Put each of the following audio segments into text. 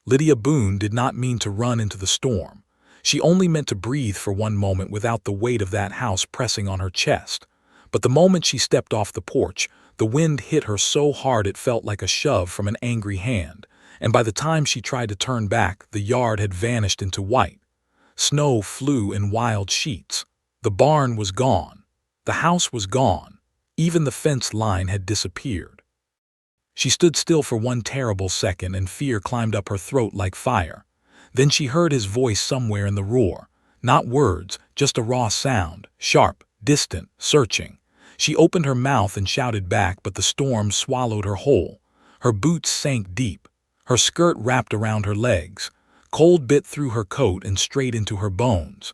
Lydia Boone did not mean to run into the storm. She only meant to breathe for one moment without the weight of that house pressing on her chest. But the moment she stepped off the porch, the wind hit her so hard it felt like a shove from an angry hand, and by the time she tried to turn back, the yard had vanished into white. Snow flew in wild sheets. The barn was gone. The house was gone. Even the fence line had disappeared. She stood still for one terrible second, and fear climbed up her throat like fire. Then she heard his voice somewhere in the roar. Not words, just a raw sound, sharp, distant, searching. She opened her mouth and shouted back, but the storm swallowed her whole. Her boots sank deep. Her skirt wrapped around her legs. Cold bit through her coat and straight into her bones.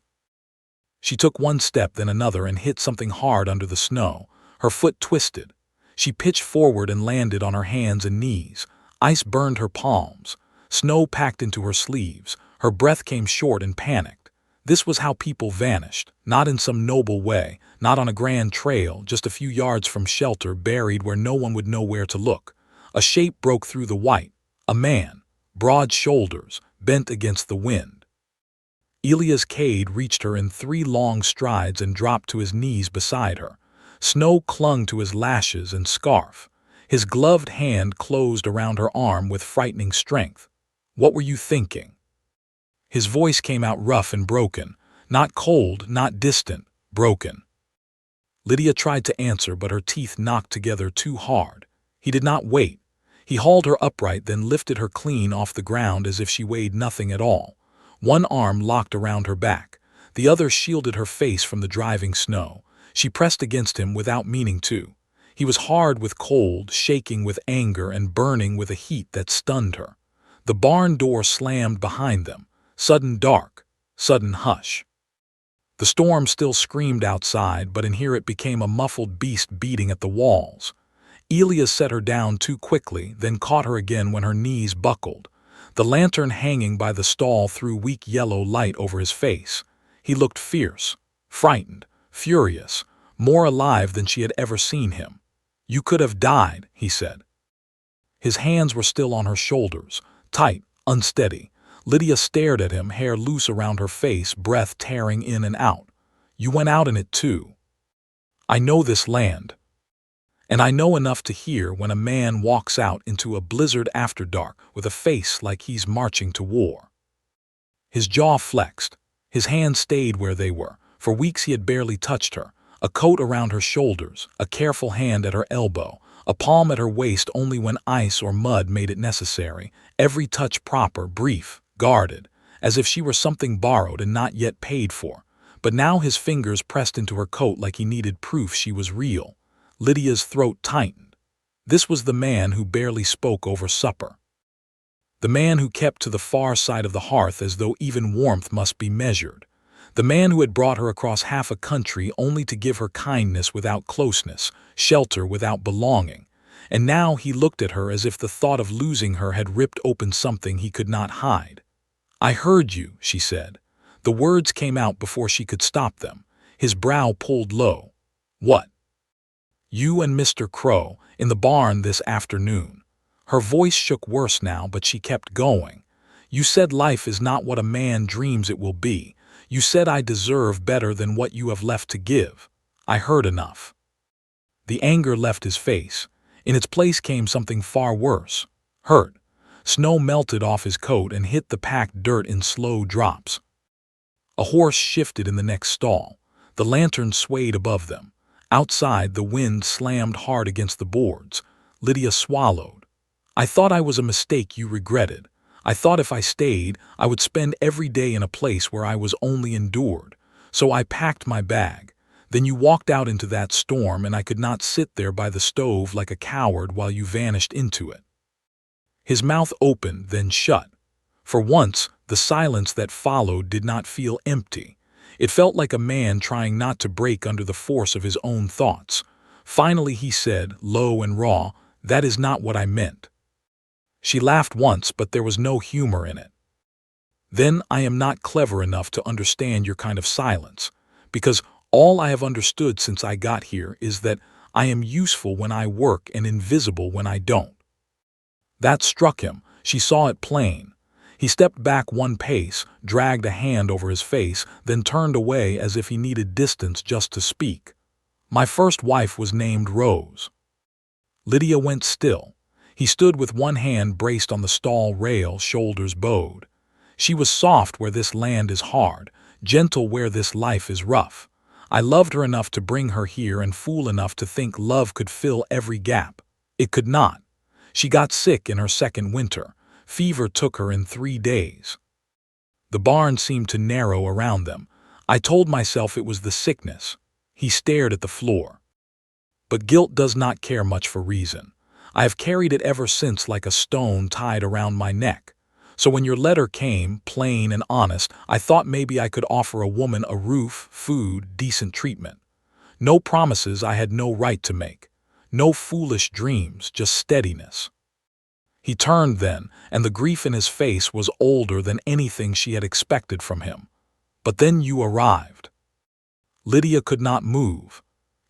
She took one step, then another, and hit something hard under the snow. Her foot twisted. She pitched forward and landed on her hands and knees. Ice burned her palms. Snow packed into her sleeves. Her breath came short and panicked. This was how people vanished, not in some noble way, not on a grand trail, just a few yards from shelter, buried where no one would know where to look. A shape broke through the white. A man, broad shoulders, bent against the wind. Elias Cade reached her in 3 long strides and dropped to his knees beside her. Snow clung to his lashes and scarf. His gloved hand closed around her arm with frightening strength. "What were you thinking?" His voice came out rough and broken, not cold, not distant, broken. Lydia tried to answer, but her teeth knocked together too hard. He did not wait. He hauled her upright, then lifted her clean off the ground as if she weighed nothing at all. One arm locked around her back. The other shielded her face from the driving snow. She pressed against him without meaning to. He was hard with cold, shaking with anger, and burning with a heat that stunned her. The barn door slammed behind them. Sudden dark, sudden hush. The storm still screamed outside, but in here it became a muffled beast beating at the walls. Elias set her down too quickly, then caught her again when her knees buckled. The lantern hanging by the stall threw weak yellow light over his face. He looked fierce, frightened, furious, more alive than she had ever seen him. "You could have died," he said. His hands were still on her shoulders, tight, unsteady. Lydia stared at him, hair loose around her face, breath tearing in and out. "You went out in it too. I know this land. And I know enough to hear when a man walks out into a blizzard after dark with a face like he's marching to war." His jaw flexed. His hands stayed where they were. For weeks he had barely touched her. A coat around her shoulders, a careful hand at her elbow, a palm at her waist only when ice or mud made it necessary. Every touch proper, brief, guarded, as if she were something borrowed and not yet paid for. But now his fingers pressed into her coat like he needed proof she was real. Lydia's throat tightened. This was the man who barely spoke over supper. The man who kept to the far side of the hearth as though even warmth must be measured. The man who had brought her across half a country only to give her kindness without closeness, shelter without belonging. And now he looked at her as if the thought of losing her had ripped open something he could not hide. "I heard you," she said. The words came out before she could stop them. His brow pulled low. "What?" "You and Mr. Crow, in the barn this afternoon." Her voice shook worse now, but she kept going. "You said life is not what a man dreams it will be. You said I deserve better than what you have left to give. I heard enough." The anger left his face. In its place came something far worse. Hurt. Snow melted off his coat and hit the packed dirt in slow drops. A horse shifted in the next stall. The lantern swayed above them. Outside, the wind slammed hard against the boards. Lydia swallowed. "I thought I was a mistake you regretted. I thought if I stayed, I would spend every day in a place where I was only endured. So I packed my bag. Then you walked out into that storm, and I could not sit there by the stove like a coward while you vanished into it." His mouth opened, then shut. For once, the silence that followed did not feel empty. It felt like a man trying not to break under the force of his own thoughts. Finally he said, low and raw, "That is not what I meant." She laughed once, but there was no humor in it. "Then I am not clever enough to understand your kind of silence, because all I have understood since I got here is that I am useful when I work and invisible when I don't." That struck him. She saw it plain. He stepped back one pace, dragged a hand over his face, then turned away as if he needed distance just to speak. My first wife was named Rose. Lydia went still. He stood with one hand braced on the stall rail, shoulders bowed. She was soft where this land is hard, gentle where this life is rough. I loved her enough to bring her here and fool enough to think love could fill every gap. It could not. She got sick in her second winter. Fever took her in 3 days. The barn seemed to narrow around them. I told myself it was the sickness. He stared at the floor. But guilt does not care much for reason. I have carried it ever since like a stone tied around my neck. So when your letter came, plain and honest, I thought maybe I could offer a woman a roof, food, decent treatment. No promises I had no right to make. No foolish dreams, just steadiness. He turned then, and the grief in his face was older than anything she had expected from him. But then you arrived. Lydia could not move.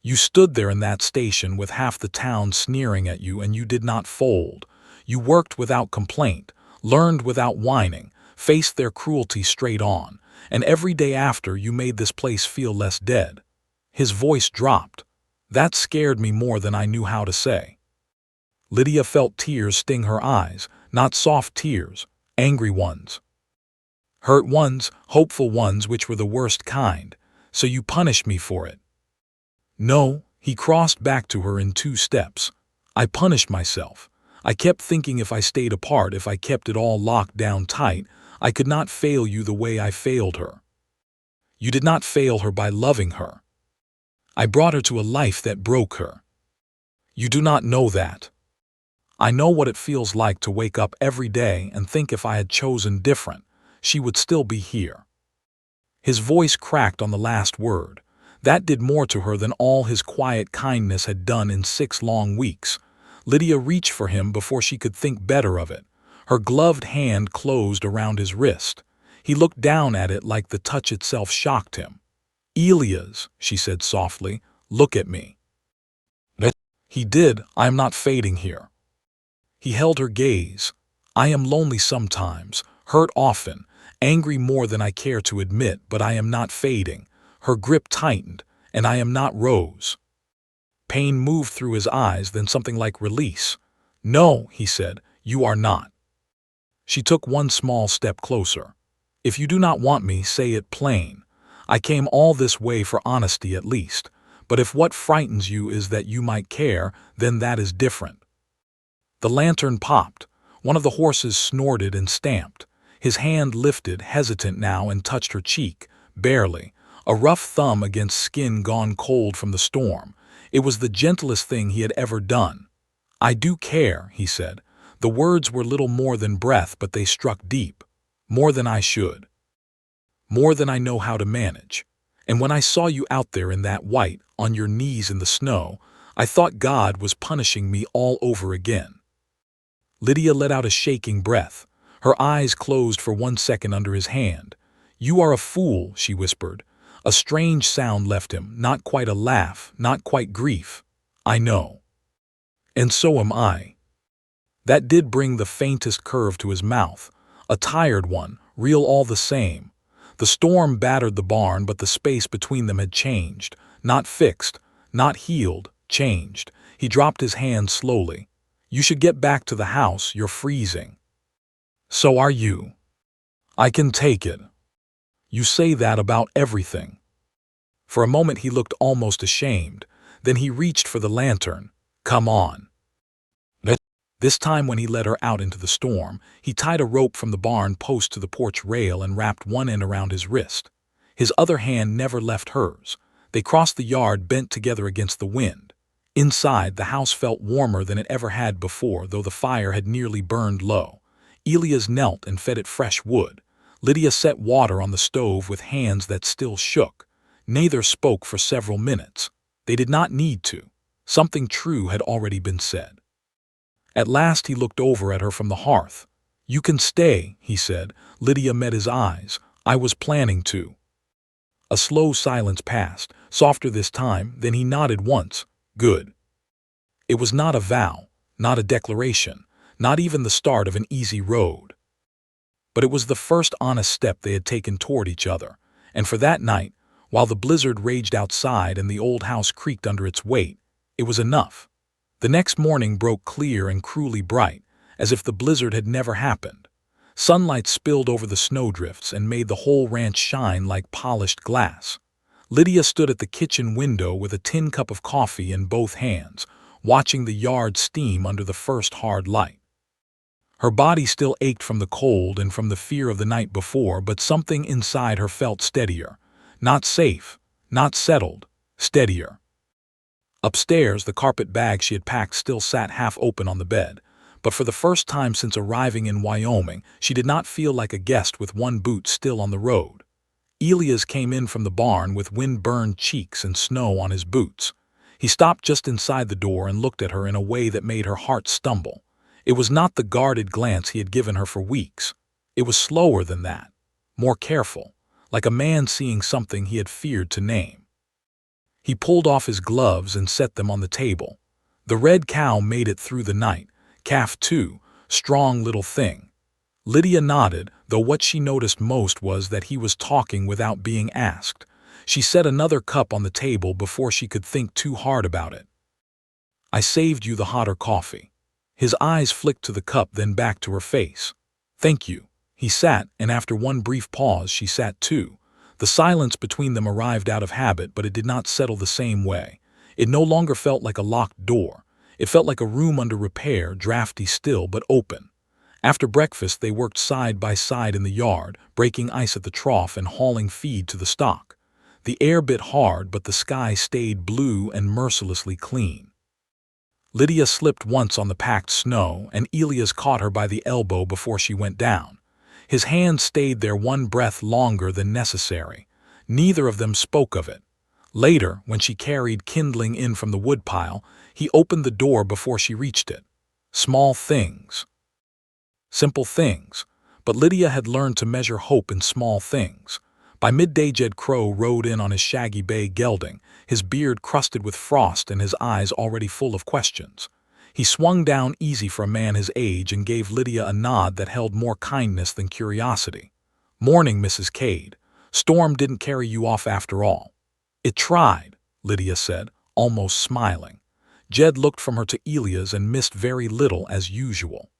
You stood there in that station with half the town sneering at you, and you did not fold. You worked without complaint, learned without whining, faced their cruelty straight on, and every day after you made this place feel less dead. His voice dropped. That scared me more than I knew how to say. Lydia felt tears sting her eyes, not soft tears, angry ones. Hurt ones, hopeful ones, which were the worst kind. So you punished me for it. No, he crossed back to her in 2 steps. I punished myself. I kept thinking if I stayed apart, if I kept it all locked down tight, I could not fail you the way I failed her. You did not fail her by loving her. I brought her to a life that broke her. You do not know that. I know what it feels like to wake up every day and think if I had chosen different, she would still be here. His voice cracked on the last word. That did more to her than all his quiet kindness had done in 6 long weeks. Lydia reached for him before she could think better of it. Her gloved hand closed around his wrist. He looked down at it like the touch itself shocked him. Elias, she said softly, look at me. He did. I am not fading here. He held her gaze. I am lonely sometimes, hurt often, angry more than I care to admit, but I am not fading. Her grip tightened, and I am not Rose. Pain moved through his eyes, then something like release. No, he said, you are not. She took one small step closer. If you do not want me, say it plain. I came all this way for honesty at least. But if what frightens you is that you might care, then that is different. The lantern popped. One of the horses snorted and stamped. His hand lifted, hesitant now, and touched her cheek, barely. A rough thumb against skin gone cold from the storm. It was the gentlest thing he had ever done. I do care, he said. The words were little more than breath, but they struck deep. More than I should. More than I know how to manage. And when I saw you out there in that white, on your knees in the snow, I thought God was punishing me all over again. Lydia let out a shaking breath. Her eyes closed for 1 second under his hand. You are a fool, she whispered. A strange sound left him, not quite a laugh, not quite grief. I know. And so am I. That did bring the faintest curve to his mouth, a tired one, real all the same. The storm battered the barn, but the space between them had changed, not fixed, not healed, changed. He dropped his hand slowly. You should get back to the house, you're freezing. So are you. I can take it. You say that about everything. For a moment he looked almost ashamed. Then he reached for the lantern. Come on. This time when he led her out into the storm, he tied a rope from the barn post to the porch rail and wrapped one end around his wrist. His other hand never left hers. They crossed the yard, bent together against the wind. Inside, the house felt warmer than it ever had before, though the fire had nearly burned low. Elias knelt and fed it fresh wood. Lydia set water on the stove with hands that still shook. Neither spoke for several minutes. They did not need to. Something true had already been said. At last he looked over at her from the hearth. You can stay, he said. Lydia met his eyes. I was planning to. A slow silence passed, softer this time, then he nodded once. Good. It was not a vow, not a declaration, not even the start of an easy road. but it was the first honest step they had taken toward each other, and for that night, while the blizzard raged outside and the old house creaked under its weight, it was enough. The next morning broke clear and cruelly bright, as if the blizzard had never happened. Sunlight spilled over the snowdrifts and made the whole ranch shine like polished glass. Lydia stood at the kitchen window with a tin cup of coffee in both hands, watching the yard steam under the first hard light. Her body still ached from the cold and from the fear of the night before, but something inside her felt steadier. Not safe, not settled, steadier. Upstairs, the carpet bag she had packed still sat half open on the bed, but for the first time since arriving in Wyoming, she did not feel like a guest with one boot still on the road. Elias came in from the barn with wind-burned cheeks and snow on his boots. He stopped just inside the door and looked at her in a way that made her heart stumble. It was not the guarded glance he had given her for weeks. It was slower than that, more careful, like a man seeing something he had feared to name. He pulled off his gloves and set them on the table. The red cow made it through the night, calf too, strong little thing. Lydia nodded, though what she noticed most was that he was talking without being asked. She set another cup on the table before she could think too hard about it. "I saved you the hotter coffee." His eyes flicked to the cup, then back to her face. "Thank you." He sat, and after one brief pause, she sat too. The silence between them arrived out of habit, but it did not settle the same way. It no longer felt like a locked door. It felt like a room under repair, drafty still, but open. After breakfast, they worked side by side in the yard, breaking ice at the trough and hauling feed to the stock. The air bit hard, but the sky stayed blue and mercilessly clean. Lydia slipped once on the packed snow, and Elias caught her by the elbow before she went down. His hand stayed there one breath longer than necessary. Neither of them spoke of it. Later, when she carried kindling in from the woodpile, he opened the door before she reached it. Small things. Simple things. But Lydia had learned to measure hope in small things. By midday, Jed Crow rode in on his shaggy bay gelding, his beard crusted with frost and his eyes already full of questions. He swung down easy for a man his age and gave Lydia a nod that held more kindness than curiosity. "Morning, Mrs. Cade. Storm didn't carry you off after all." "It tried," Lydia said, almost smiling. Jed looked from her to Elias and missed very little as usual.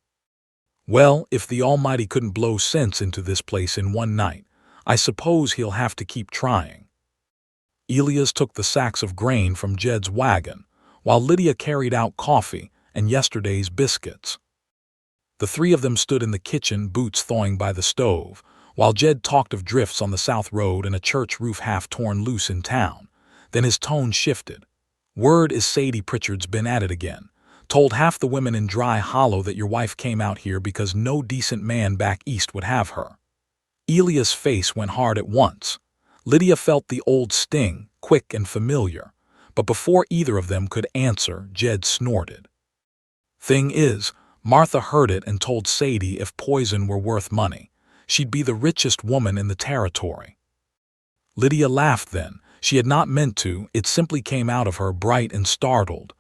"Well, if the Almighty couldn't blow sense into this place in one night, I suppose he'll have to keep trying." Elias took the sacks of grain from Jed's wagon, while Lydia carried out coffee and yesterday's biscuits. The three of them stood in the kitchen, boots thawing by the stove, while Jed talked of drifts on the south road and a church roof half torn loose in town. Then his tone shifted. "Word is Sadie Pritchard's been at it again. Told half the women in Dry Hollow that your wife came out here because no decent man back east would have her." Elias' face went hard at once. Lydia felt the old sting, quick and familiar. But before either of them could answer, Jed snorted. "Thing is, Martha heard it and told Sadie if poison were worth money, she'd be the richest woman in the territory." Lydia laughed then. She had not meant to, it simply came out of her, bright and startled.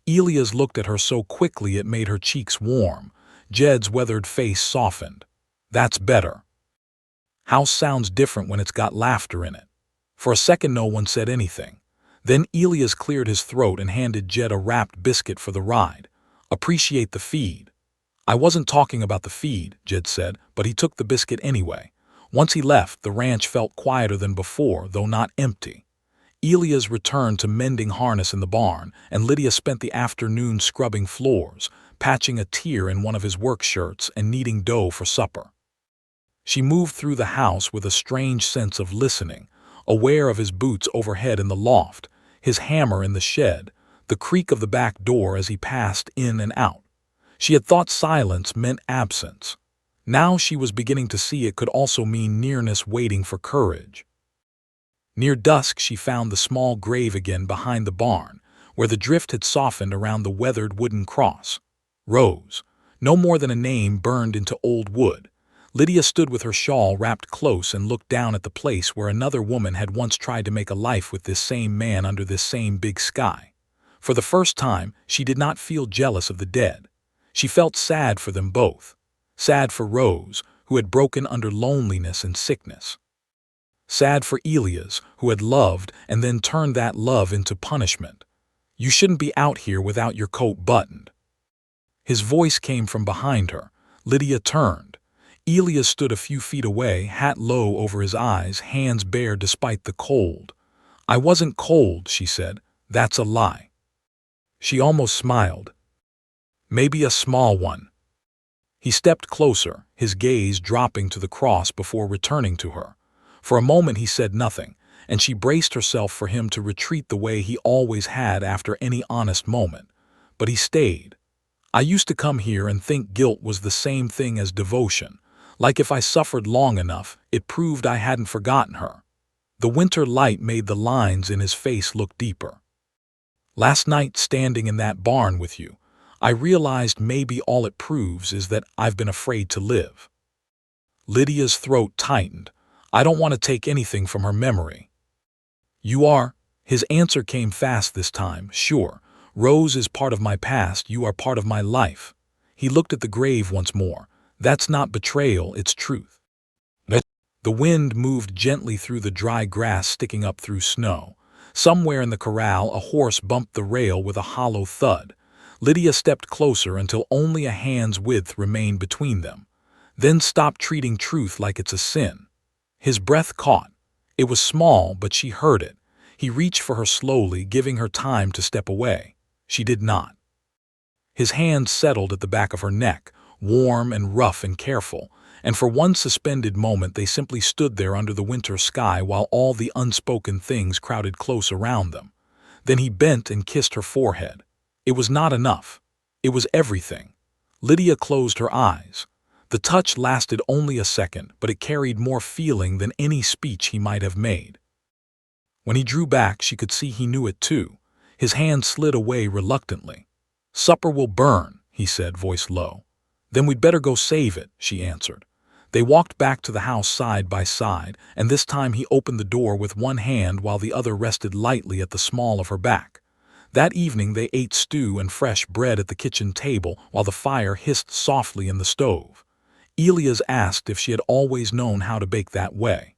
Elias looked at her so quickly it made her cheeks warm. Jed's weathered face softened. "That's better. House sounds different when it's got laughter in it." For a second no one said anything. Then Elias cleared his throat and handed Jed a wrapped biscuit for the ride. "Appreciate the feed." "I wasn't talking about the feed," Jed said, but he took the biscuit anyway. Once he left, the ranch felt quieter than before, though not empty. Elias returned to mending harness in the barn, and Lydia spent the afternoon scrubbing floors, patching a tear in one of his work shirts, and kneading dough for supper. She moved through the house with a strange sense of listening, aware of his boots overhead in the loft, his hammer in the shed, the creak of the back door as he passed in and out. She had thought silence meant absence. Now she was beginning to see it could also mean nearness waiting for courage. Near dusk she found the small grave again behind the barn, where the drift had softened around the weathered wooden cross. Rose, no more than a name burned into old wood. Lydia stood with her shawl wrapped close and looked down at the place where another woman had once tried to make a life with this same man under this same big sky. For the first time, she did not feel jealous of the dead. She felt sad for them both. Sad for Rose, who had broken under loneliness and sickness. Sad for Elias, who had loved and then turned that love into punishment. "You shouldn't be out here without your coat buttoned." His voice came from behind her. Lydia turned. Elias stood a few feet away, hat low over his eyes, hands bare despite the cold. "I wasn't cold," she said. "That's a lie." She almost smiled. "Maybe a small one." He stepped closer, his gaze dropping to the cross before returning to her. For a moment he said nothing, and she braced herself for him to retreat the way he always had after any honest moment. But he stayed. "I used to come here and think guilt was the same thing as devotion, like if I suffered long enough, it proved I hadn't forgotten her." The winter light made the lines in his face look deeper. "Last night, standing in that barn with you, I realized maybe all it proves is that I've been afraid to live." Lydia's throat tightened. "I don't want to take anything from her memory." "You are." His answer came fast this time. "Sure. Rose is part of my past, you are part of my life." He looked at the grave once more. "That's not betrayal, it's truth." The wind moved gently through the dry grass sticking up through snow. Somewhere in the corral, a horse bumped the rail with a hollow thud. Lydia stepped closer until only a hand's width remained between them. Then stopped treating truth like it's a sin. His breath caught. It was small, but she heard it. He reached for her slowly, giving her time to step away. She did not. His hand settled at the back of her neck, warm and rough and careful, and for one suspended moment they simply stood there under the winter sky while all the unspoken things crowded close around them. Then he bent and kissed her forehead. It was not enough. It was everything. Lydia closed her eyes. The touch lasted only a second, but it carried more feeling than any speech he might have made. When he drew back, she could see he knew it too. His hand slid away reluctantly. "Supper will burn," he said, voice low. "Then we'd better go save it," she answered. They walked back to the house side by side, and this time he opened the door with one hand while the other rested lightly at the small of her back. That evening they ate stew and fresh bread at the kitchen table while the fire hissed softly in the stove. Elias asked if she had always known how to bake that way.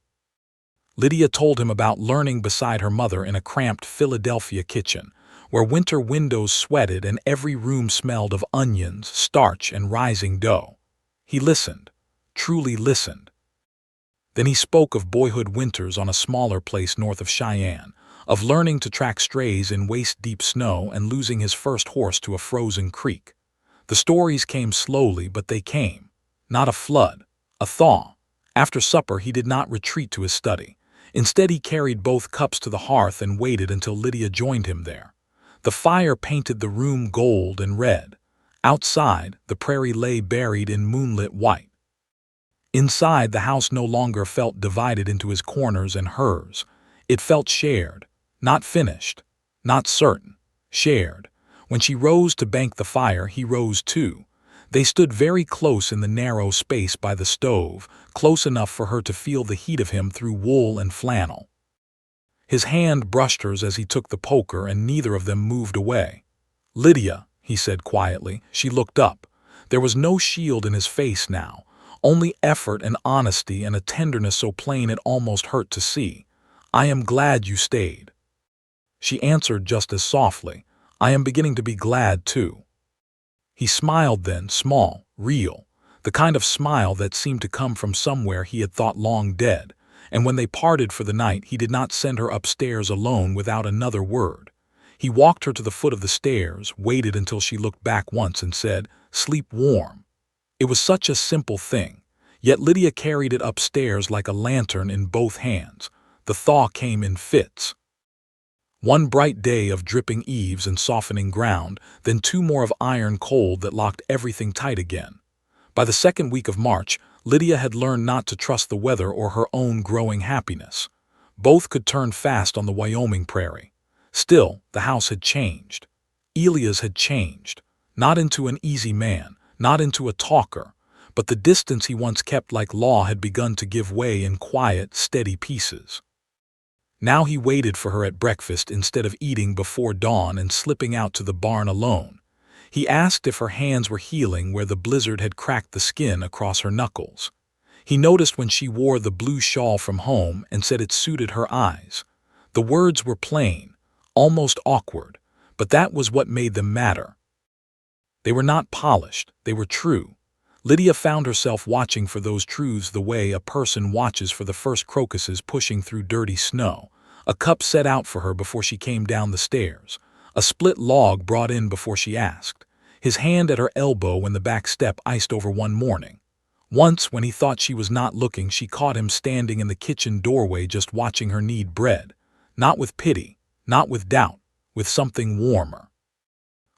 Lydia told him about learning beside her mother in a cramped Philadelphia kitchen, where winter windows sweated and every room smelled of onions, starch, and rising dough. He listened, truly listened. Then he spoke of boyhood winters on a smaller place north of Cheyenne, of learning to track strays in waist-deep snow and losing his first horse to a frozen creek. The stories came slowly, but they came. Not a flood, a thaw. After supper he did not retreat to his study. Instead he carried both cups to the hearth and waited until Lydia joined him there. The fire painted the room gold and red. Outside, the prairie lay buried in moonlit white. Inside, the house no longer felt divided into his corners and hers. It felt shared, not finished, not certain, shared. When she rose to bank the fire, he rose too. They stood very close in the narrow space by the stove, close enough for her to feel the heat of him through wool and flannel. His hand brushed hers as he took the poker, and neither of them moved away. "Lydia," he said quietly. She looked up. There was no shield in his face now, only effort and honesty and a tenderness so plain it almost hurt to see. "I am glad you stayed." She answered just as softly, "I am beginning to be glad too." He smiled then, small, real, the kind of smile that seemed to come from somewhere he had thought long dead, and when they parted for the night he did not send her upstairs alone without another word. He walked her to the foot of the stairs, waited until she looked back once and said, "Sleep warm." It was such a simple thing, yet Lydia carried it upstairs like a lantern in both hands. The thaw came in fits. One bright day of dripping eaves and softening ground, then two more of iron cold that locked everything tight again. By the second week of March, Lydia had learned not to trust the weather or her own growing happiness. Both could turn fast on the Wyoming prairie. Still, the house had changed. Elias had changed, not into an easy man, not into a talker, but the distance he once kept like law had begun to give way in quiet, steady pieces. Now he waited for her at breakfast instead of eating before dawn and slipping out to the barn alone. He asked if her hands were healing where the blizzard had cracked the skin across her knuckles. He noticed when she wore the blue shawl from home and said it suited her eyes. The words were plain, almost awkward, but that was what made them matter. They were not polished, they were true. Lydia found herself watching for those truths the way a person watches for the first crocuses pushing through dirty snow. A cup set out for her before she came down the stairs. A split log brought in before she asked. His hand at her elbow when the back step iced over one morning. Once, when he thought she was not looking, she caught him standing in the kitchen doorway just watching her knead bread. Not with pity, not with doubt, with something warmer.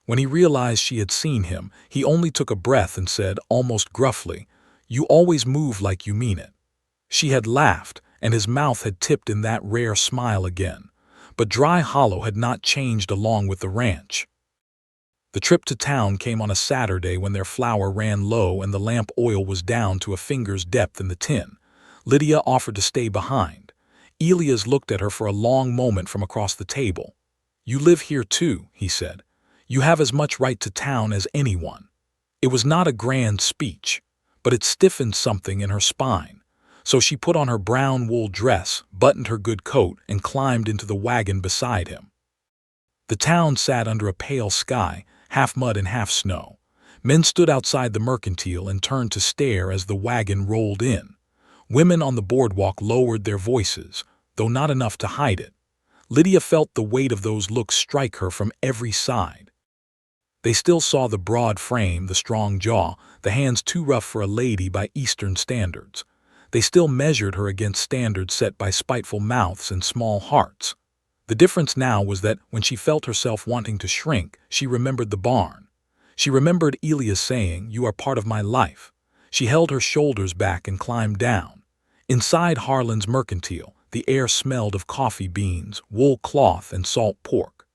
When he realized she had seen him, he only took a breath and said, almost gruffly, "You always move like you mean it." She had laughed, and his mouth had tipped in that rare smile again. But Dry Hollow had not changed along with the ranch. The trip to town came on a Saturday when their flour ran low and the lamp oil was down to a finger's depth in the tin. Lydia offered to stay behind. Elias looked at her for a long moment from across the table. "You live here too," he said. "You have as much right to town as anyone." It was not a grand speech, but it stiffened something in her spine. So she put on her brown wool dress, buttoned her good coat, and climbed into the wagon beside him. The town sat under a pale sky, half mud and half snow. Men stood outside the mercantile and turned to stare as the wagon rolled in. Women on the boardwalk lowered their voices, though not enough to hide it. Lydia felt the weight of those looks strike her from every side. They still saw the broad frame, the strong jaw, the hands too rough for a lady by Eastern standards. They still measured her against standards set by spiteful mouths and small hearts. The difference now was that when she felt herself wanting to shrink, she remembered the barn. She remembered Elias saying, "You are part of my life." She held her shoulders back and climbed down. Inside Harlan's mercantile, the air smelled of coffee beans, wool cloth, and salt pork.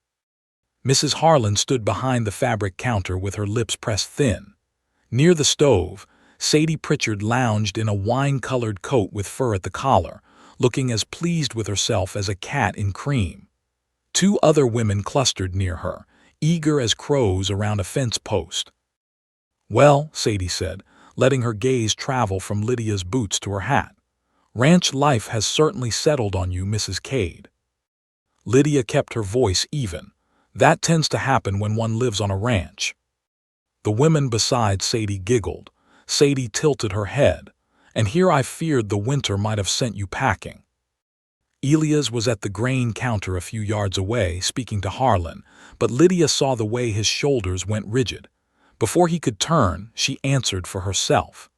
Mrs. Harlan stood behind the fabric counter with her lips pressed thin. Near the stove, Sadie Pritchard lounged in a wine-colored coat with fur at the collar, looking as pleased with herself as a cat in cream. Two other women clustered near her, eager as crows around a fence post. "Well," Sadie said, letting her gaze travel from Lydia's boots to her hat, "ranch life has certainly settled on you, Mrs. Cade." Lydia kept her voice even. "That tends to happen when one lives on a ranch." The women beside Sadie giggled. Sadie tilted her head. "And here I feared the winter might have sent you packing." Elias was at the grain counter a few yards away, speaking to Harlan, but Lydia saw the way his shoulders went rigid. Before he could turn, she answered for herself.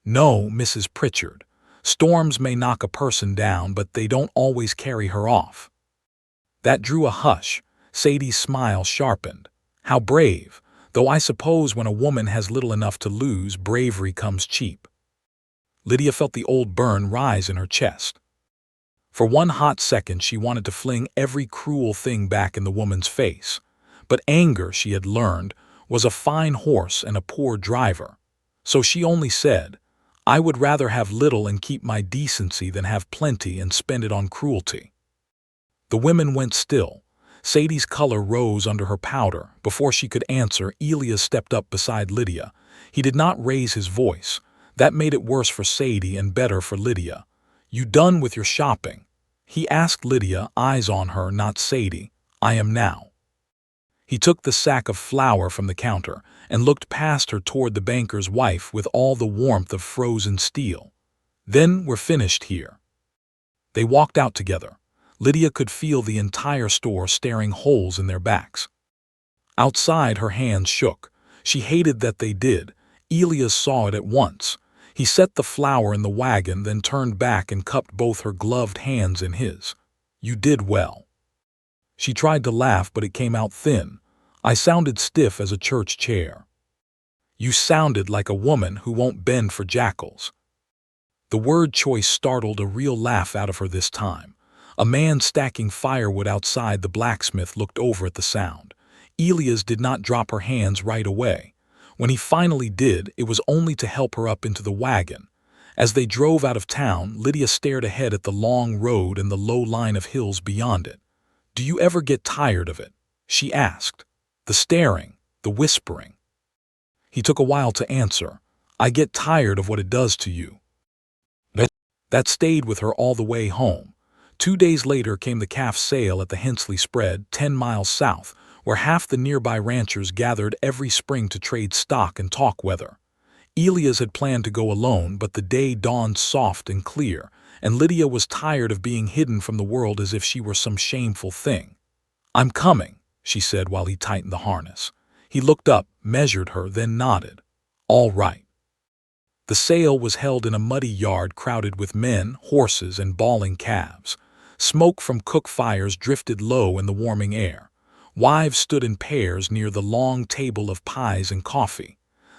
"No, Mrs. Pritchard. Storms may knock a person down, but they don't always carry her off." That drew a hush. Sadie's smile sharpened. "How brave, though I suppose when a woman has little enough to lose, bravery comes cheap." Lydia felt the old burn rise in her chest. For one hot second she wanted to fling every cruel thing back in the woman's face. But anger, she had learned, was a fine horse and a poor driver. So she only said, "I would rather have little and keep my decency than have plenty and spend it on cruelty." The women went still. Sadie's color rose under her powder. Before she could answer, Elias stepped up beside Lydia. He did not raise his voice. That made it worse for Sadie and better for Lydia. "You done with your shopping?" He asked Lydia, eyes on her, not Sadie. "I am now." He took the sack of flour from the counter and looked past her toward the banker's wife with all the warmth of frozen steel. "Then we're finished here." They walked out together. Lydia could feel the entire store staring holes in their backs. Outside, her hands shook. She hated that they did. Elias saw it at once. He set the flour in the wagon, then turned back and cupped both her gloved hands in his. "You did well." She tried to laugh, but it came out thin. "I sounded stiff as a church chair." "You sounded like a woman who won't bend for jackals." The word choice startled a real laugh out of her this time. A man stacking firewood outside the blacksmith looked over at the sound. Elias did not drop her hands right away. When he finally did, it was only to help her up into the wagon. As they drove out of town, Lydia stared ahead at the long road and the low line of hills beyond it. "Do you ever get tired of it?" she asked. "The staring, the whispering." He took a while to answer. "I get tired of what it does to you." That stayed with her all the way home. 2 days later came the calf sale at the Hensley Spread, 10 miles south, where half the nearby ranchers gathered every spring to trade stock and talk weather. Elias had planned to go alone, but the day dawned soft and clear, and Lydia was tired of being hidden from the world as if she were some shameful thing. "I'm coming," she said while he tightened the harness. He looked up, measured her, then nodded. "All right." The sale was held in a muddy yard crowded with men, horses, and bawling calves. Smoke from cook fires drifted low in the warming air. Wives stood in pairs near the long table of pies and coffee.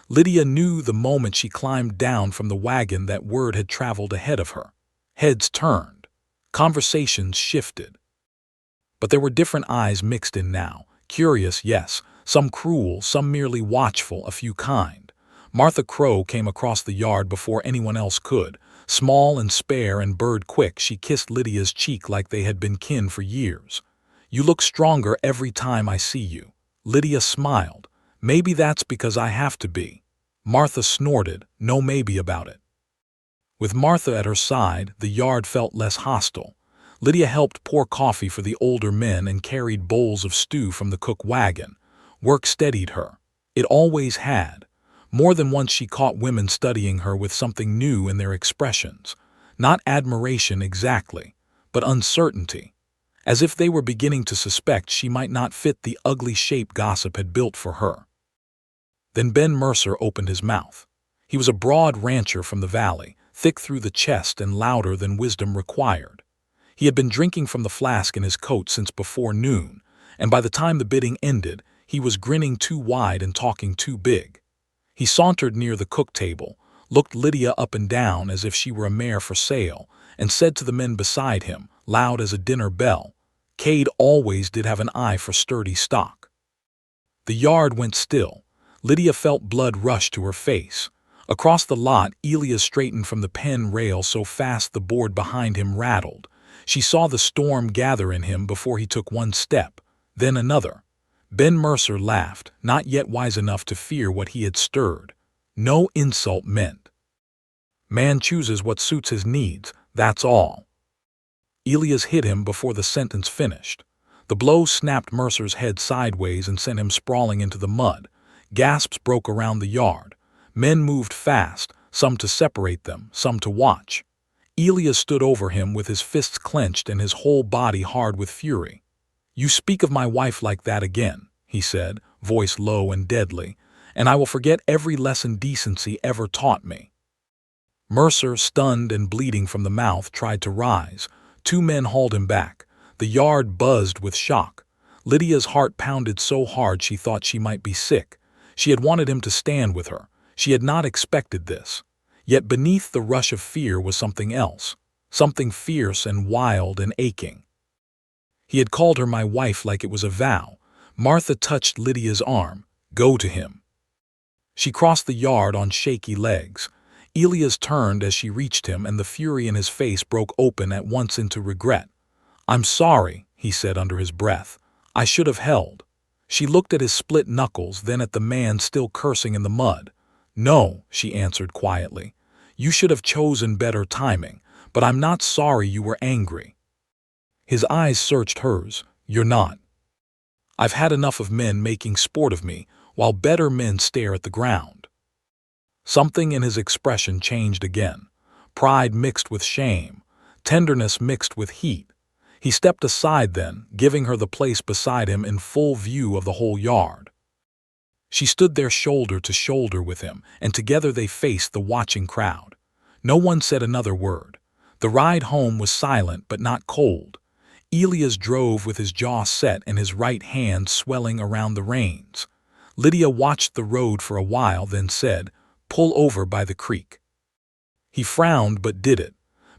Lydia knew the moment she climbed down from the wagon that word had traveled ahead of her. Heads turned. Conversations shifted. But there were different eyes mixed in now. Curious, yes, some cruel, some merely watchful, a few kind. Martha Crow came across the yard before anyone else could. Small and spare and bird-quick, she kissed Lydia's cheek like they had been kin for years. "You look stronger every time I see you." Lydia smiled. "Maybe that's because I have to be." Martha snorted, no maybe about it. With Martha at her side, the yard felt less hostile. Lydia helped pour coffee for the older men and carried bowls of stew from the cook wagon. Work steadied her. It always had. More than once she caught women studying her with something new in their expressions. Not admiration exactly, but uncertainty. As if they were beginning to suspect she might not fit the ugly shape gossip had built for her. Then Ben Mercer opened his mouth. He was a broad rancher from the valley, thick through the chest and louder than wisdom required. He had been drinking from the flask in his coat since before noon, and by the time the bidding ended, he was grinning too wide and talking too big. He sauntered near the cook table, looked Lydia up and down as if she were a mare for sale, and said to the men beside him, loud as a dinner bell, "Cade always did have an eye for sturdy stock." The yard went still. Lydia felt blood rush to her face. Across the lot, Elias straightened from the pen rail so fast the board behind him rattled. She saw the storm gather in him before he took one step, then another. Ben Mercer laughed, not yet wise enough to fear what he had stirred. No insult meant. "Man chooses what suits his needs, that's all." Elias hit him before the sentence finished. The blow snapped Mercer's head sideways and sent him sprawling into the mud. Gasps broke around the yard. Men moved fast, some to separate them, some to watch. Elias stood over him with his fists clenched and his whole body hard with fury. "You speak of my wife like that again," he said, voice low and deadly, "and I will forget every lesson decency ever taught me." Mercer, stunned and bleeding from the mouth, tried to rise. Two men hauled him back. The yard buzzed with shock. Lydia's heart pounded so hard she thought she might be sick. She had wanted him to stand with her. She had not expected this. Yet beneath the rush of fear was something else, something fierce and wild and aching. He had called her my wife like it was a vow. Martha touched Lydia's arm. "Go to him." She crossed the yard on shaky legs. Elias turned as she reached him, and the fury in his face broke open at once into regret. "I'm sorry," he said under his breath. "I should have held." She looked at his split knuckles, then at the man still cursing in the mud. "No," she answered quietly. "You should have chosen better timing, but I'm not sorry you were angry." His eyes searched hers. "You're not." "I've had enough of men making sport of me, while better men stare at the ground." Something in his expression changed again. Pride mixed with shame, tenderness mixed with heat. He stepped aside then, giving her the place beside him in full view of the whole yard. She stood there shoulder to shoulder with him, and together they faced the watching crowd. No one said another word. The ride home was silent but not cold. Elias drove with his jaw set and his right hand swelling around the reins. Lydia watched the road for a while, then said, "Pull over by the creek." He frowned but did it.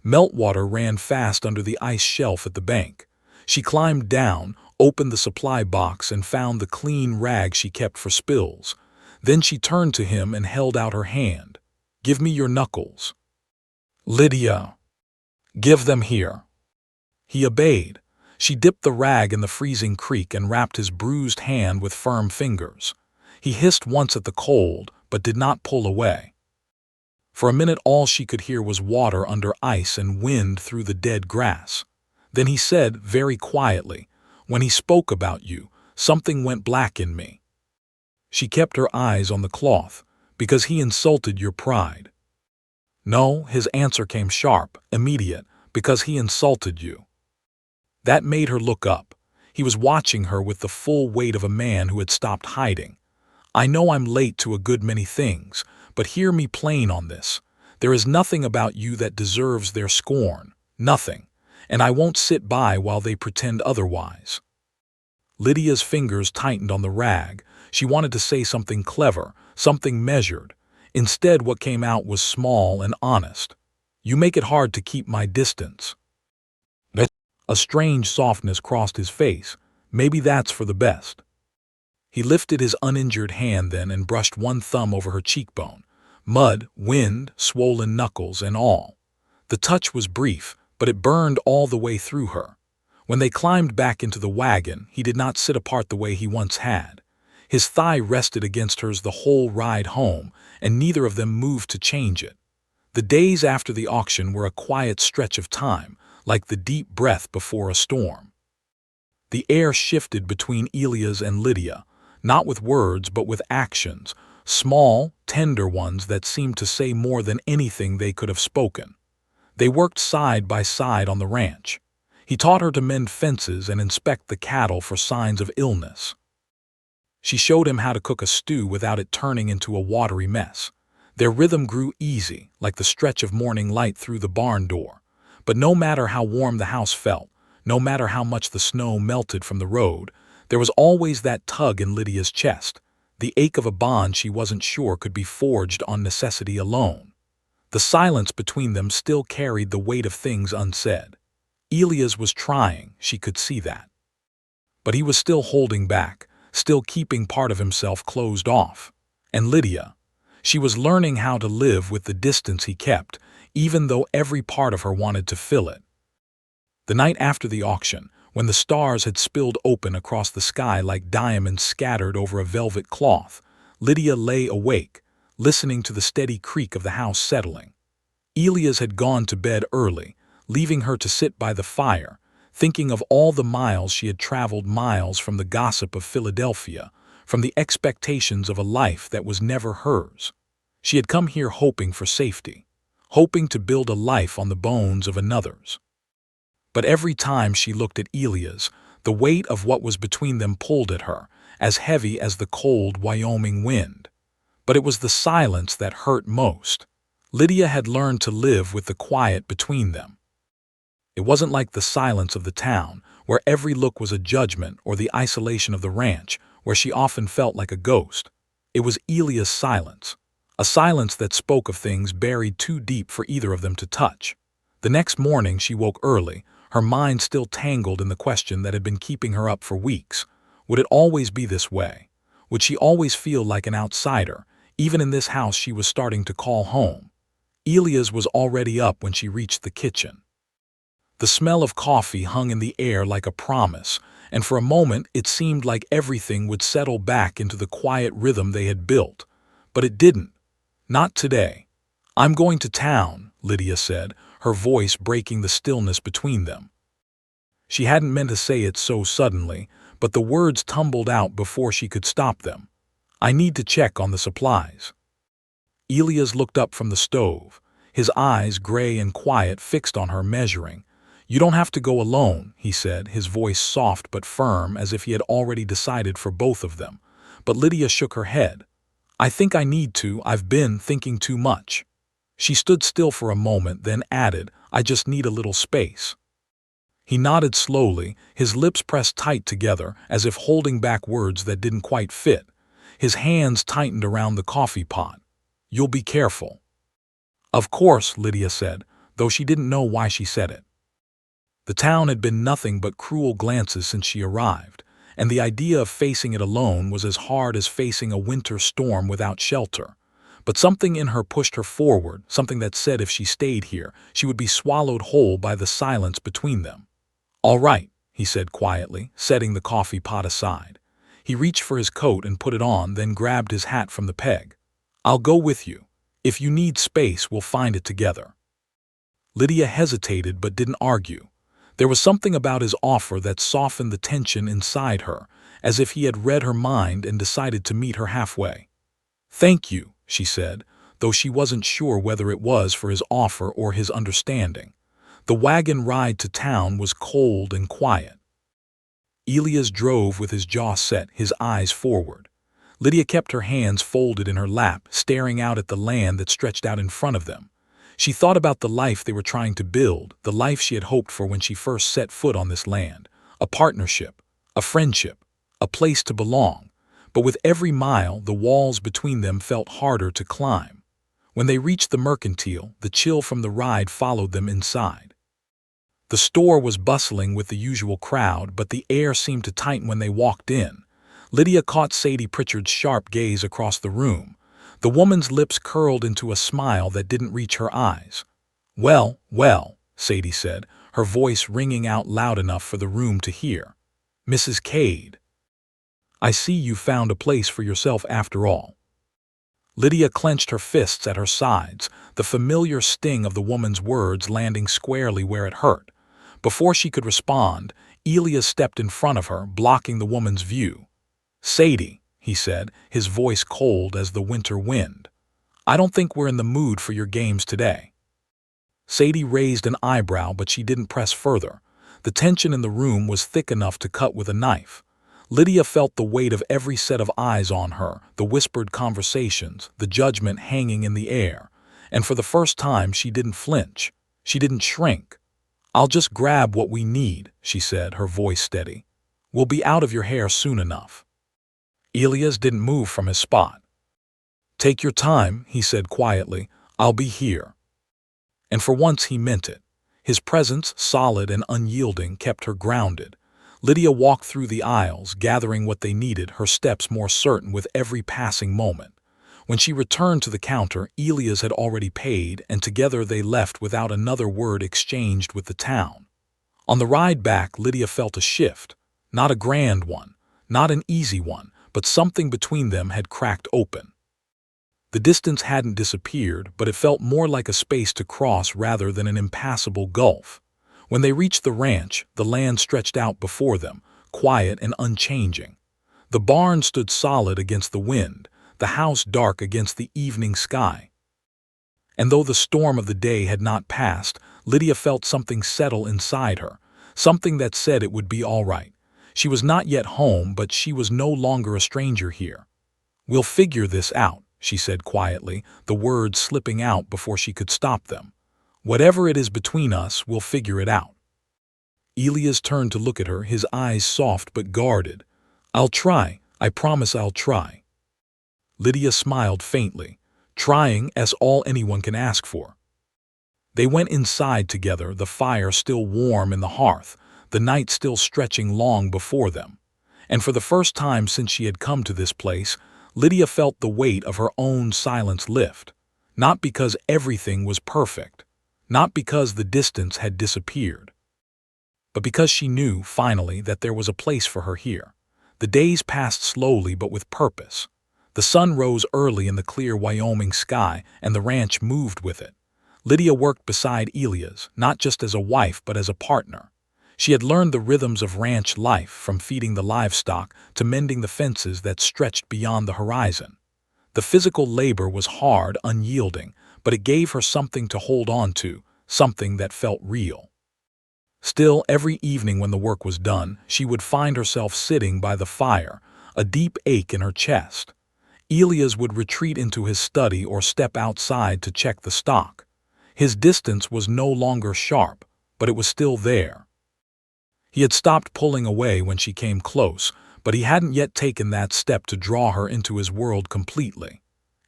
Meltwater ran fast under the ice shelf at the bank. She climbed down, opened the supply box, and found the clean rag she kept for spills. Then she turned to him and held out her hand. "Give me your knuckles." "Lydia." "Give them here." He obeyed. She dipped the rag in the freezing creek and wrapped his bruised hand with firm fingers. He hissed once at the cold, but did not pull away. For a minute all she could hear was water under ice and wind through the dead grass. Then he said, very quietly, "When he spoke about you, something went black in me." She kept her eyes on the cloth. "Because he insulted your pride." "No," his answer came sharp, immediate, "because he insulted you." That made her look up. He was watching her with the full weight of a man who had stopped hiding. "I know I'm late to a good many things, but hear me plain on this. There is nothing about you that deserves their scorn. Nothing. And I won't sit by while they pretend otherwise." Lydia's fingers tightened on the rag. She wanted to say something clever, something measured. Instead, what came out was small and honest. "You make it hard to keep my distance." A strange softness crossed his face. "Maybe that's for the best." He lifted his uninjured hand then and brushed one thumb over her cheekbone. Mud, wind, swollen knuckles, and all. The touch was brief, but it burned all the way through her. When they climbed back into the wagon, he did not sit apart the way he once had. His thigh rested against hers the whole ride home, and neither of them moved to change it. The days after the auction were a quiet stretch of time, like the deep breath before a storm. The air shifted between Elias and Lydia, not with words but with actions, small, tender ones that seemed to say more than anything they could have spoken. They worked side by side on the ranch. He taught her to mend fences and inspect the cattle for signs of illness. She showed him how to cook a stew without it turning into a watery mess. Their rhythm grew easy, like the stretch of morning light through the barn door. But no matter how warm the house felt, no matter how much the snow melted from the road, there was always that tug in Lydia's chest, the ache of a bond she wasn't sure could be forged on necessity alone. The silence between them still carried the weight of things unsaid. Elias was trying, she could see that. But he was still holding back, still keeping part of himself closed off. And Lydia, she was learning how to live with the distance he kept, even though every part of her wanted to fill it. The night after the auction, when the stars had spilled open across the sky like diamonds scattered over a velvet cloth, Lydia lay awake, listening to the steady creak of the house settling. Elias had gone to bed early, leaving her to sit by the fire, thinking of all the miles she had traveled, miles from the gossip of Philadelphia, from the expectations of a life that was never hers. She had come here hoping for safety, hoping to build a life on the bones of another's. But every time she looked at Elias, the weight of what was between them pulled at her, as heavy as the cold Wyoming wind. But it was the silence that hurt most. Lydia had learned to live with the quiet between them. It wasn't like the silence of the town, where every look was a judgment, or the isolation of the ranch, where she often felt like a ghost. It was Elias' silence, a silence that spoke of things buried too deep for either of them to touch. The next morning she woke early, her mind still tangled in the question that had been keeping her up for weeks. Would it always be this way? Would she always feel like an outsider, even in this house she was starting to call home? Elias was already up when she reached the kitchen. The smell of coffee hung in the air like a promise, and for a moment it seemed like everything would settle back into the quiet rhythm they had built. But it didn't. Not today. "I'm going to town," Lydia said, her voice breaking the stillness between them. She hadn't meant to say it so suddenly, but the words tumbled out before she could stop them. "I need to check on the supplies." Elias looked up from the stove, his eyes gray and quiet, fixed on her, measuring. "You don't have to go alone," he said, his voice soft but firm, as if he had already decided for both of them. But Lydia shook her head. "I think I need to. I've been thinking too much." She stood still for a moment, then added, "I just need a little space." He nodded slowly, his lips pressed tight together, as if holding back words that didn't quite fit. His hands tightened around the coffee pot. "You'll be careful." "Of course," Lydia said, though she didn't know why she said it. The town had been nothing but cruel glances since she arrived, and the idea of facing it alone was as hard as facing a winter storm without shelter. But something in her pushed her forward, something that said if she stayed here, she would be swallowed whole by the silence between them. "All right," he said quietly, setting the coffee pot aside. He reached for his coat and put it on, then grabbed his hat from the peg. "I'll go with you. If you need space, we'll find it together." Lydia hesitated but didn't argue. There was something about his offer that softened the tension inside her, as if he had read her mind and decided to meet her halfway. "Thank you," she said, though she wasn't sure whether it was for his offer or his understanding. The wagon ride to town was cold and quiet. Elias drove with his jaw set, his eyes forward. Lydia kept her hands folded in her lap, staring out at the land that stretched out in front of them. She thought about the life they were trying to build, the life she had hoped for when she first set foot on this land. A partnership, a friendship, a place to belong. But with every mile, the walls between them felt harder to climb. When they reached the mercantile, the chill from the ride followed them inside. The store was bustling with the usual crowd, but the air seemed to tighten when they walked in. Lydia caught Sadie Pritchard's sharp gaze across the room. The woman's lips curled into a smile that didn't reach her eyes. "Well, well," Sadie said, her voice ringing out loud enough for the room to hear. "Mrs. Cade, I see you found a place for yourself after all." Lydia clenched her fists at her sides, the familiar sting of the woman's words landing squarely where it hurt. Before she could respond, Elias stepped in front of her, blocking the woman's view. "Sadie," he said, his voice cold as the winter wind, "I don't think we're in the mood for your games today." Sadie raised an eyebrow, but she didn't press further. The tension in the room was thick enough to cut with a knife. Lydia felt the weight of every set of eyes on her, the whispered conversations, the judgment hanging in the air. And for the first time, she didn't flinch. She didn't shrink. "I'll just grab what we need," she said, her voice steady. "We'll be out of your hair soon enough." Elias didn't move from his spot. "Take your time," he said quietly. "I'll be here." And for once he meant it. His presence, solid and unyielding, kept her grounded. Lydia walked through the aisles, gathering what they needed, her steps more certain with every passing moment. When she returned to the counter, Elias had already paid, and together they left without another word exchanged with the town. On the ride back, Lydia felt a shift. Not a grand one, not an easy one, but something between them had cracked open. The distance hadn't disappeared, but it felt more like a space to cross rather than an impassable gulf. When they reached the ranch, the land stretched out before them, quiet and unchanging. The barn stood solid against the wind, the house dark against the evening sky. And though the storm of the day had not passed, Lydia felt something settle inside her, something that said it would be all right. She was not yet home, but she was no longer a stranger here. "We'll figure this out," she said quietly, the words slipping out before she could stop them. "Whatever it is between us, we'll figure it out." Elias turned to look at her, his eyes soft but guarded. "I'll try. I promise I'll try." Lydia smiled faintly. Trying is all anyone can ask for. They went inside together, the fire still warm in the hearth, the night still stretching long before them. And for the first time since she had come to this place, Lydia felt the weight of her own silence lift. Not because everything was perfect, not because the distance had disappeared, but because she knew, finally, that there was a place for her here. The days passed slowly but with purpose. The sun rose early in the clear Wyoming sky, and the ranch moved with it. Lydia worked beside Elias, not just as a wife but as a partner. She had learned the rhythms of ranch life, from feeding the livestock to mending the fences that stretched beyond the horizon. The physical labor was hard, unyielding, but it gave her something to hold on to, something that felt real. Still, every evening when the work was done, she would find herself sitting by the fire, a deep ache in her chest. Elias would retreat into his study or step outside to check the stock. His distance was no longer sharp, but it was still there. He had stopped pulling away when she came close, but he hadn't yet taken that step to draw her into his world completely.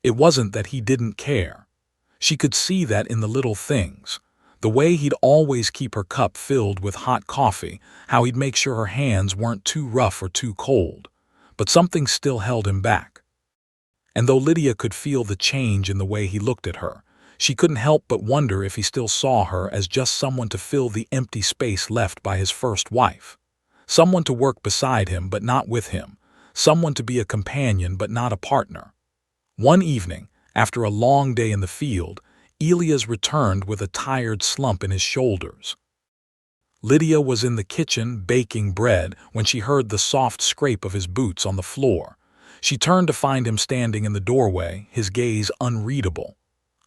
It wasn't that he didn't care. She could see that in the little things. The way he'd always keep her cup filled with hot coffee, how he'd make sure her hands weren't too rough or too cold. But something still held him back. And though Lydia could feel the change in the way he looked at her, she couldn't help but wonder if he still saw her as just someone to fill the empty space left by his first wife. Someone to work beside him but not with him. Someone to be a companion but not a partner. One evening, After a long day in the field, Elias returned with a tired slump in his shoulders. Lydia was in the kitchen baking bread when she heard the soft scrape of his boots on the floor. She turned to find him standing in the doorway, his gaze unreadable.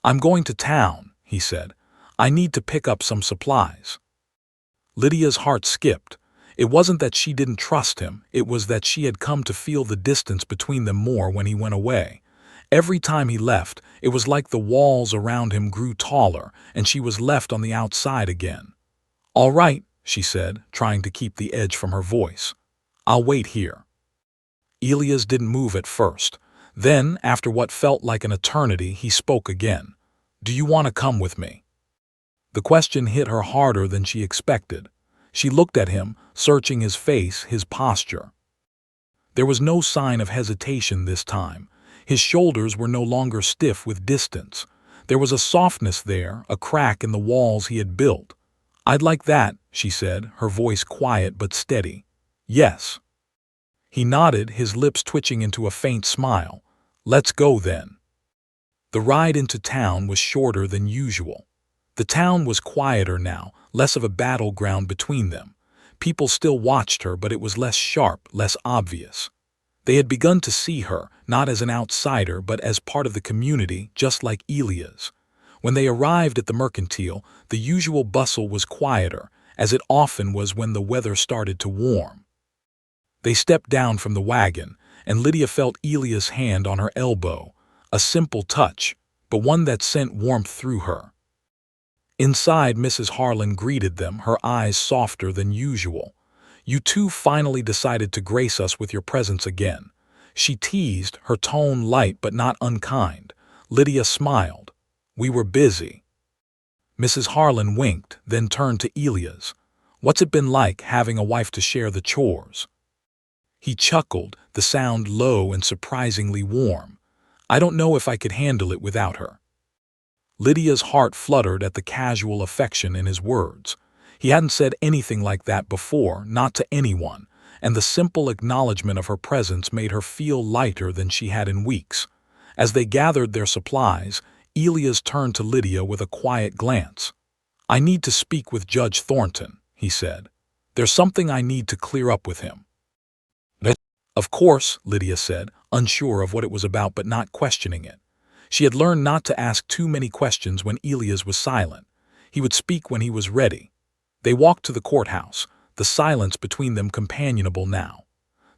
"I'm going to town," he said. "I need to pick up some supplies." Lydia's heart skipped. It wasn't that she didn't trust him, it was that she had come to feel the distance between them more when he went away. Every time he left, it was like the walls around him grew taller, and she was left on the outside again. "All right," she said, trying to keep the edge from her voice. "I'll wait here." Elias didn't move at first. Then, after what felt like an eternity, he spoke again. "Do you want to come with me?" The question hit her harder than she expected. She looked at him, searching his face, his posture. There was no sign of hesitation this time. His shoulders were no longer stiff with distance. There was a softness there, a crack in the walls he had built. "I'd like that," she said, her voice quiet but steady. "Yes." He nodded, his lips twitching into a faint smile. "Let's go then." The ride into town was shorter than usual. The town was quieter now, less of a battleground between them. People still watched her, but it was less sharp, less obvious. They had begun to see her, not as an outsider, but as part of the community, just like Elias. When they arrived at the mercantile, the usual bustle was quieter, as it often was when the weather started to warm. They stepped down from the wagon, and Lydia felt Elias' hand on her elbow, a simple touch, but one that sent warmth through her. Inside, Mrs. Harlan greeted them, her eyes softer than usual. "You two finally decided to grace us with your presence again." She teased, her tone light but not unkind. Lydia smiled. "We were busy." Mrs. Harlan winked, then turned to Elias. "What's it been like having a wife to share the chores?" He chuckled, the sound low and surprisingly warm. "I don't know if I could handle it without her." Lydia's heart fluttered at the casual affection in his words. He hadn't said anything like that before, not to anyone, and the simple acknowledgement of her presence made her feel lighter than she had in weeks. As they gathered their supplies, Elias turned to Lydia with a quiet glance. "I need to speak with Judge Thornton," he said. "There's something I need to clear up with him." "Of course," Lydia said, unsure of what it was about but not questioning it. She had learned not to ask too many questions when Elias was silent. He would speak when he was ready. They walked to the courthouse, the silence between them companionable now.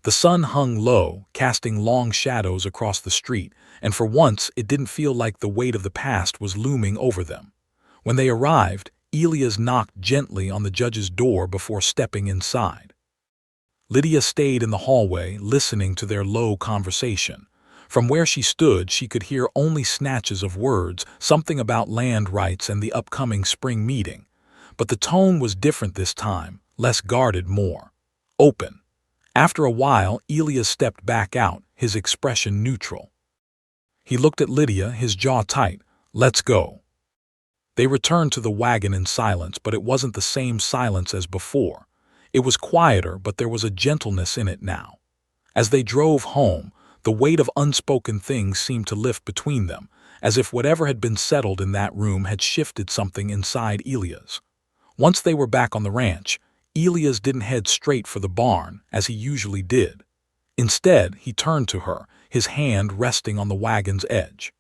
The sun hung low, casting long shadows across the street, and for once it didn't feel like the weight of the past was looming over them. When they arrived, Elias knocked gently on the judge's door before stepping inside. Lydia stayed in the hallway, listening to their low conversation. From where she stood, she could hear only snatches of words, something about land rights and the upcoming spring meeting. But the tone was different this time, less guarded, more open. After a while, Elias stepped back out, his expression neutral. He looked at Lydia, his jaw tight. "Let's go." They returned to the wagon in silence, but it wasn't the same silence as before. It was quieter, but there was a gentleness in it now. As they drove home, the weight of unspoken things seemed to lift between them, as if whatever had been settled in that room had shifted something inside Elias. Once they were back on the ranch, Elias didn't head straight for the barn, as he usually did. Instead, he turned to her, his hand resting on the wagon's edge.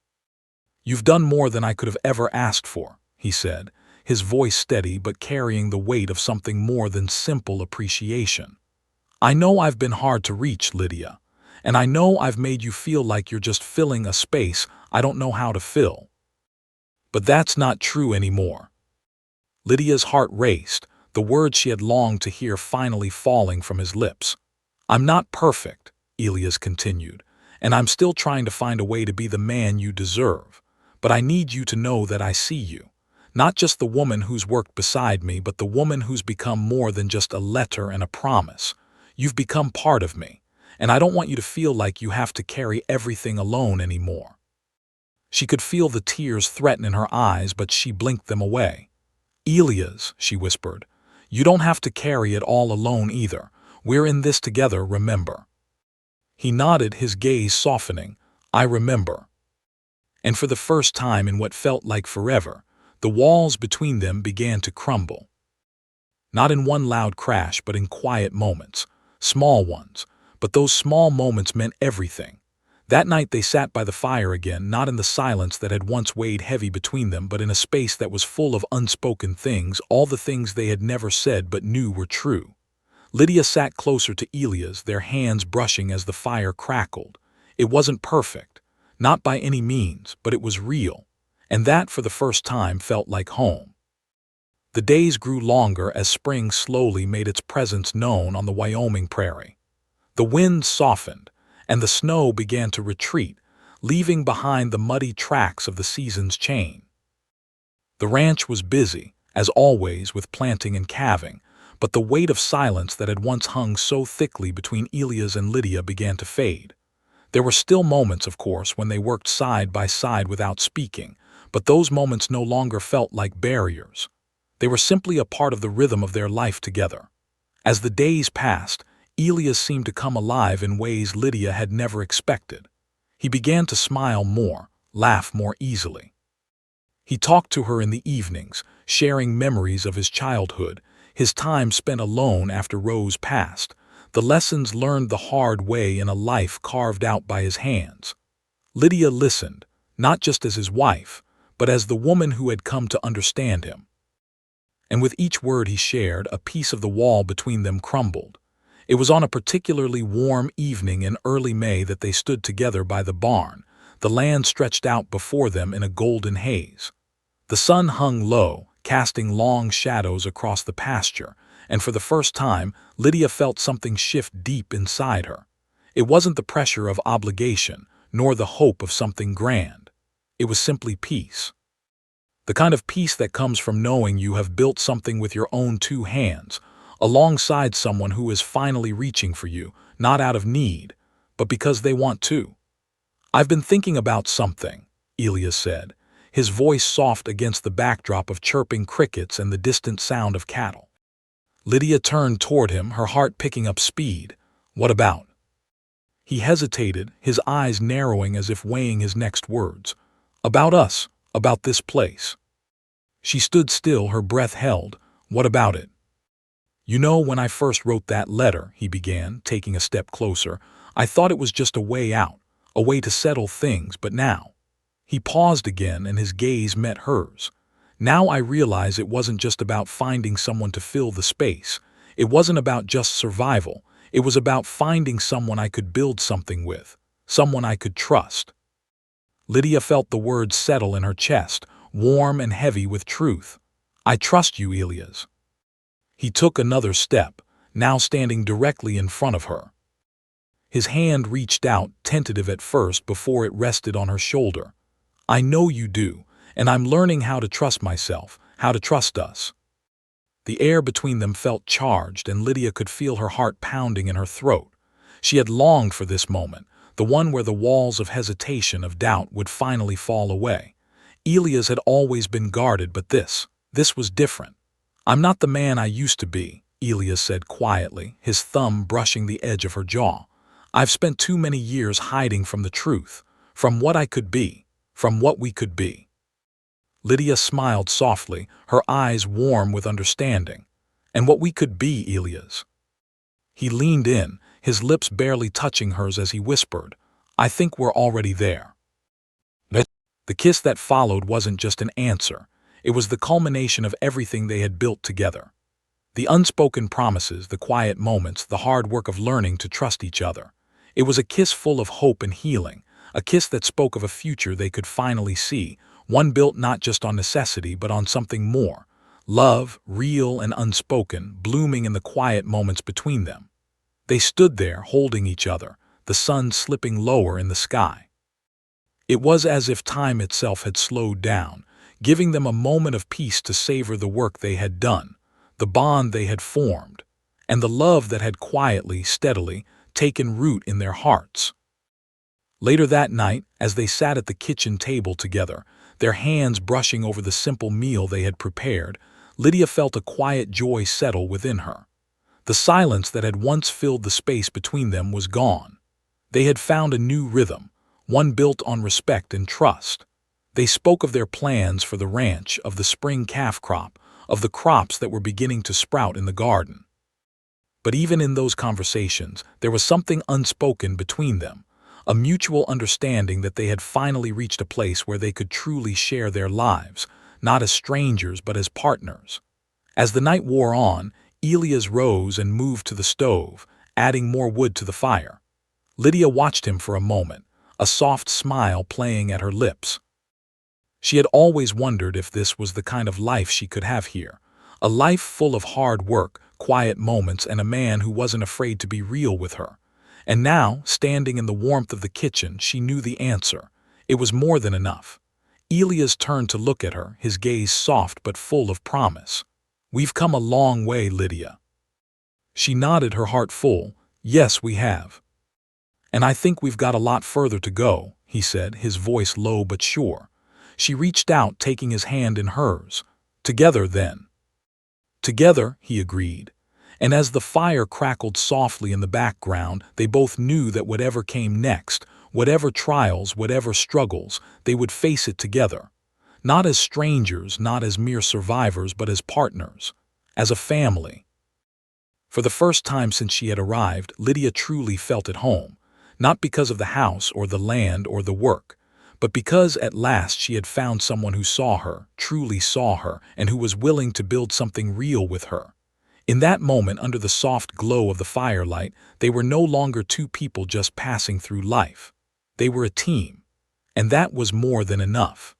"You've done more than I could have ever asked for," he said, his voice steady but carrying the weight of something more than simple appreciation. "I know I've been hard to reach, Lydia, and I know I've made you feel like you're just filling a space I don't know how to fill. But that's not true anymore." Lydia's heart raced, the words she had longed to hear finally falling from his lips. "I'm not perfect," Elias continued, "and I'm still trying to find a way to be the man you deserve. But I need you to know that I see you. Not just the woman who's worked beside me, but the woman who's become more than just a letter and a promise. You've become part of me, and I don't want you to feel like you have to carry everything alone anymore." She could feel the tears threaten in her eyes, but she blinked them away. "Elias," she whispered, "you don't have to carry it all alone either. We're in this together, remember?" He nodded, his gaze softening. "I remember." And for the first time in what felt like forever, the walls between them began to crumble. Not in one loud crash, but in quiet moments. Small ones. But those small moments meant everything. That night they sat by the fire again, not in the silence that had once weighed heavy between them, but in a space that was full of unspoken things, all the things they had never said but knew were true. Lydia sat closer to Elias, their hands brushing as the fire crackled. It wasn't perfect. Not by any means, but it was real. And that, for the first time, felt like home. The days grew longer as spring slowly made its presence known on the Wyoming prairie. The wind softened, and the snow began to retreat, leaving behind the muddy tracks of the season's chain. The ranch was busy, as always, with planting and calving, but the weight of silence that had once hung so thickly between Elias and Lydia began to fade. There were still moments, of course, when they worked side by side without speaking, but those moments no longer felt like barriers. They were simply a part of the rhythm of their life together. As the days passed, Elias seemed to come alive in ways Lydia had never expected. He began to smile more, laugh more easily. He talked to her in the evenings, sharing memories of his childhood, his time spent alone after Rose passed, the lessons learned the hard way in a life carved out by his hands. Lydia listened, not just as his wife, but as the woman who had come to understand him. And with each word he shared, a piece of the wall between them crumbled. It was on a particularly warm evening in early May that they stood together by the barn, the land stretched out before them in a golden haze. The sun hung low, casting long shadows across the pasture, and for the first time, Lydia felt something shift deep inside her. It wasn't the pressure of obligation, nor the hope of something grand. It was simply peace. The kind of peace that comes from knowing you have built something with your own two hands, alongside someone who is finally reaching for you, not out of need, but because they want to. "I've been thinking about something," Elias said, his voice soft against the backdrop of chirping crickets and the distant sound of cattle. Lydia turned toward him, her heart picking up speed. "What about?" He hesitated, his eyes narrowing as if weighing his next words. "About us, about this place." She stood still, her breath held. "What about it?" "You know, when I first wrote that letter," he began, taking a step closer, "I thought it was just a way out, a way to settle things, but now—" He paused again, and his gaze met hers. "Now I realize it wasn't just about finding someone to fill the space. It wasn't about just survival. It was about finding someone I could build something with, someone I could trust." Lydia felt the words settle in her chest, warm and heavy with truth. "I trust you, Elias." He took another step, now standing directly in front of her. His hand reached out, tentative at first before it rested on her shoulder. "I know you do, and I'm learning how to trust myself, how to trust us." The air between them felt charged, and Lydia could feel her heart pounding in her throat. She had longed for this moment, the one where the walls of hesitation, of doubt, would finally fall away. Elias had always been guarded, but this was different. "I'm not the man I used to be," Elias said quietly, his thumb brushing the edge of her jaw. "I've spent too many years hiding from the truth, from what I could be, from what we could be." Lydia smiled softly, her eyes warm with understanding. "And what we could be, Elias?" He leaned in, his lips barely touching hers as he whispered, "I think we're already there." The kiss that followed wasn't just an answer. It was the culmination of everything they had built together. The unspoken promises, the quiet moments, the hard work of learning to trust each other. It was a kiss full of hope and healing, a kiss that spoke of a future they could finally see, one built not just on necessity but on something more. Love, real and unspoken, blooming in the quiet moments between them. They stood there, holding each other, the sun slipping lower in the sky. It was as if time itself had slowed down, giving them a moment of peace to savor the work they had done, the bond they had formed, and the love that had quietly, steadily, taken root in their hearts. Later that night, as they sat at the kitchen table together, their hands brushing over the simple meal they had prepared, Lydia felt a quiet joy settle within her. The silence that had once filled the space between them was gone. They had found a new rhythm, one built on respect and trust. They spoke of their plans for the ranch, of the spring calf crop, of the crops that were beginning to sprout in the garden. But even in those conversations, there was something unspoken between them, a mutual understanding that they had finally reached a place where they could truly share their lives, not as strangers but as partners. As the night wore on, Elias rose and moved to the stove, adding more wood to the fire. Lydia watched him for a moment, a soft smile playing at her lips. She had always wondered if this was the kind of life she could have here, a life full of hard work, quiet moments, and a man who wasn't afraid to be real with her. And now, standing in the warmth of the kitchen, she knew the answer. It was more than enough. Elias turned to look at her, his gaze soft but full of promise. "We've come a long way, Lydia." She nodded, her heart full. "Yes, we have. And I think we've got a lot further to go," he said, his voice low but sure. She reached out, taking his hand in hers. "Together, then." "Together," he agreed. And as the fire crackled softly in the background, they both knew that whatever came next, whatever trials, whatever struggles, they would face it together. Not as strangers, not as mere survivors, but as partners, as a family. For the first time since she had arrived, Lydia truly felt at home, not because of the house or the land or the work, but because at last she had found someone who saw her, truly saw her, and who was willing to build something real with her. In that moment, under the soft glow of the firelight, they were no longer two people just passing through life. They were a team, and that was more than enough.